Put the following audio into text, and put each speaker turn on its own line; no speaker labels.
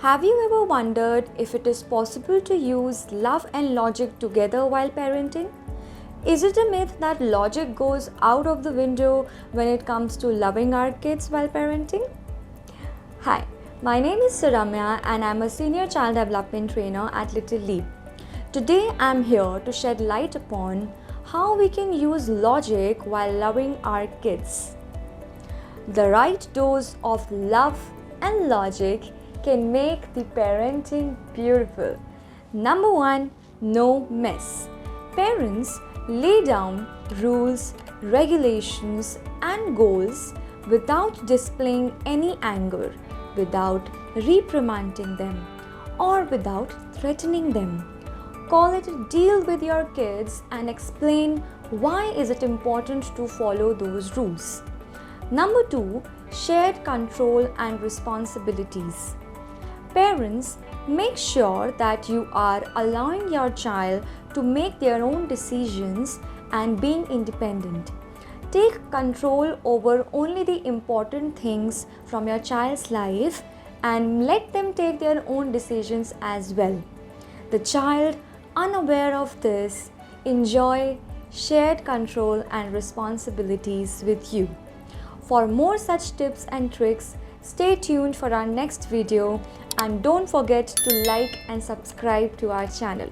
Have you ever wondered if it is possible to use love and logic together while parenting? Is it a myth that logic goes out of the window when it comes to loving our kids while parenting? Hi, my name is Suramya and I'm a senior child development trainer at Little Leap. Today I'm here to shed light upon how we can use logic while loving our kids. The right dose of love and logic can make the parenting beautiful. Number 1, no mess. Parents lay down rules, regulations, and goals without displaying any anger, without reprimanding them, or without threatening them. Call it a deal with your kids and explain why is it important to follow those rules. Number 2, shared control and responsibilities. Parents, make sure that you are allowing your child to make their own decisions and being independent. Take control over only the important things from your child's life and let them take their own decisions as well. The child, unaware of this, enjoy shared control and responsibilities with you. For more such tips and tricks, stay tuned for our next video and don't forget to like and subscribe to our channel.